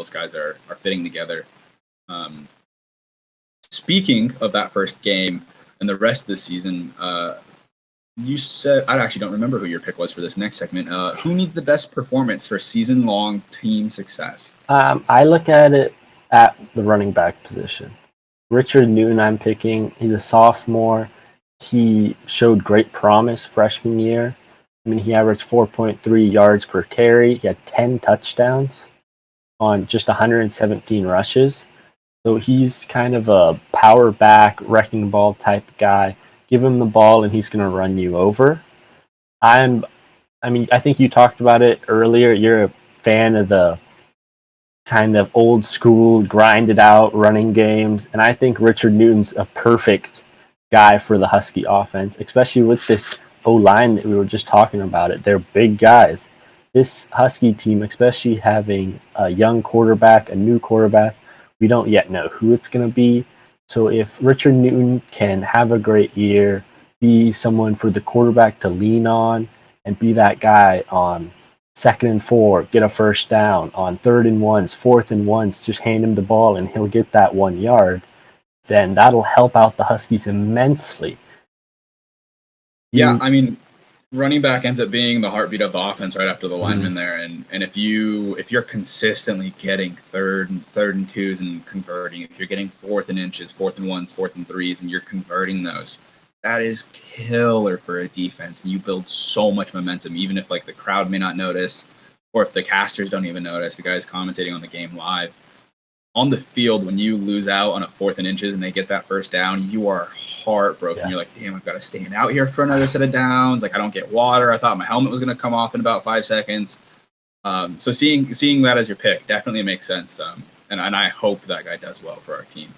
those guys are fitting together. Speaking of that first game and the rest of the season, you said, I actually don't remember who your pick was for this next segment. Who needs the best performance for season-long team success? I look at it at the running back position. Richard Newton I'm picking. He's a sophomore. He showed great promise freshman year. I mean, he averaged 4.3 yards per carry. He had 10 touchdowns on just 117 rushes. So he's kind of a power back, wrecking ball type guy. Give him the ball and he's going to run you over. I think you talked about it earlier. You're a fan of the kind of old school, grinded out running games. And I think Richard Newton's a perfect guy for the Husky offense, especially with this O-line that we were just talking about. They're big guys. This Husky team, especially having a young quarterback, a new quarterback, we don't yet know who it's going to be. So if Richard Newton can have a great year, be someone for the quarterback to lean on, and be that guy on 2nd and 4, get a first down, on 3rd and 1s, 4th and 1s, just hand him the ball and he'll get that 1 yard, then that'll help out the Huskies immensely. Yeah, I mean, running back ends up being the heartbeat of the offense right after the lineman there, and if you're consistently getting third and 2s and converting, if you're getting 4th and inches, 4th and 1s, 4th and 3s, and you're converting those, that is killer for a defense, and you build so much momentum, even if like the crowd may not notice, or if the casters don't even notice, the guys commentating on the game live. On the field, when you lose out on a 4th and inches and they get that first down, you are heartbroken. Yeah. You're like, damn, I've got to stand out here for another set of downs. Like, I don't get water. I thought my helmet was going to come off in about 5 seconds. So seeing that as your pick definitely makes sense. And I hope that guy does well for our team.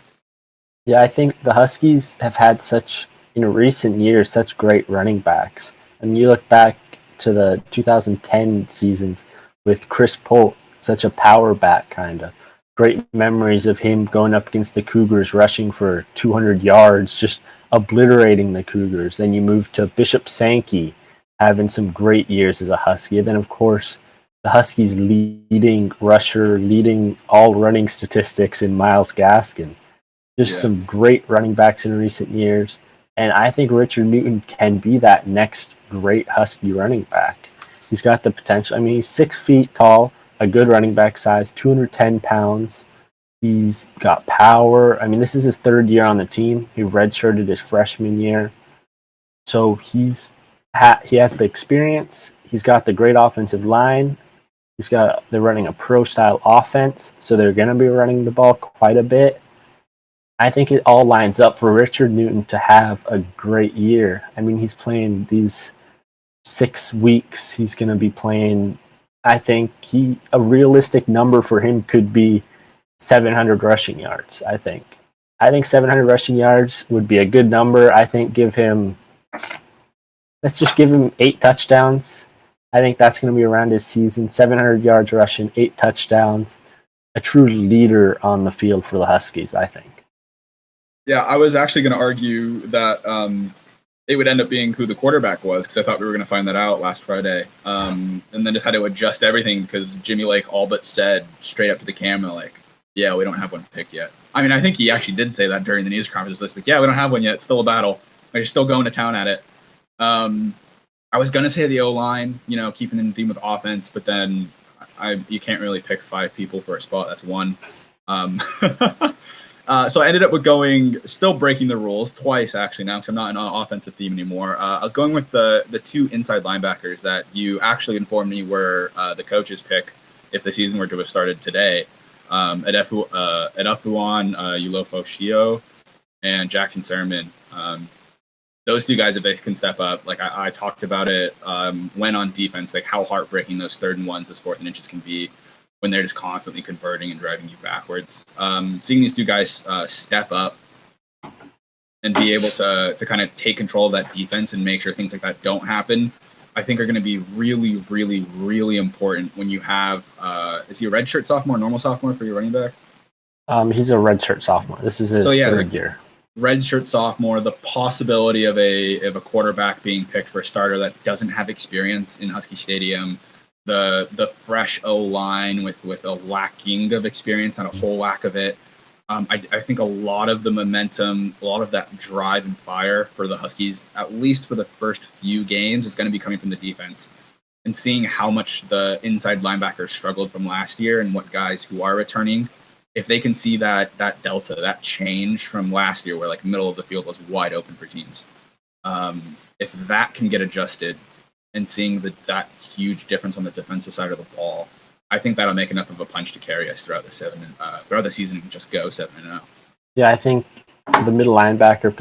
Yeah, I think the Huskies have had such, in recent years, such great running backs. And you look back to the 2010 seasons with Chris Polk, such a power back kind of. Great memories of him going up against the Cougars, rushing for 200 yards, just obliterating the Cougars. Then you move to Bishop Sankey, having some great years as a Husky. And then, of course, the Huskies leading rusher, leading all running statistics in Myles Gaskin. Just some great running backs in recent years. And I think Richard Newton can be that next great Husky running back. He's got the potential. I mean, he's 6 feet tall, a good running back size, 210 pounds. He's got power. I mean, this is his 3rd year on the team. He redshirted his freshman year. So he has the experience. He's got the great offensive line. They're running a pro-style offense, so they're going to be running the ball quite a bit. I think it all lines up for Richard Newton to have a great year. I mean, he's playing these 6 weeks. He's going to be playing, I think a realistic number for him could be 700 rushing yards, I think. 700 rushing yards would be a good number. I think let's just give him 8 touchdowns. I think that's going to be around his season. 700 yards rushing, 8 touchdowns. A true leader on the field for the Huskies, I think. Yeah, I was actually going to argue that it would end up being who the quarterback was, because I thought we were going to find that out last Friday. And then just had to adjust everything because Jimmy Lake all but said straight up to the camera, like, yeah, we don't have one picked yet. I mean, I think he actually did say that during the news conference. It's like, yeah, we don't have one yet. It's still a battle. You're still going to town at it. I was going to say the O-line, keeping in theme with offense, but then you can't really pick 5 people for a spot. That's 1. So I ended up with still breaking the rules twice, actually, now, because I'm not in an offensive theme anymore. I was going with the 2 inside linebackers that you actually informed me were the coach's pick if the season were to have started today. Edefuan Ulofo-Shio and Jackson Sermon. Those 2 guys, if they can step up, like I talked about it when on defense, like how heartbreaking those 3rd and 1s, those 4th and inches can be when they're just constantly converting and driving you backwards. Seeing these 2 guys step up and be able to kind of take control of that defense and make sure things like that don't happen, I think are going to be really, really, really important when you have, is he a redshirt sophomore, normal sophomore for your running back? He's a redshirt sophomore. This is his 3rd year. Redshirt sophomore, the possibility of a quarterback being picked for a starter that doesn't have experience in Husky Stadium, the fresh O line with a lacking of experience, not a whole lack of it. I think a lot of the momentum, a lot of that drive and fire for the Huskies, at least for the first few games, is going to be coming from the defense. And seeing how much the inside linebackers struggled from last year and what guys who are returning, if they can see that delta, that change from last year where like middle of the field was wide open for teams, if that can get adjusted and seeing that huge difference on the defensive side of the ball, I think that'll make enough of a punch to carry us throughout the season and just go 7-0. Yeah, I think the middle linebacker position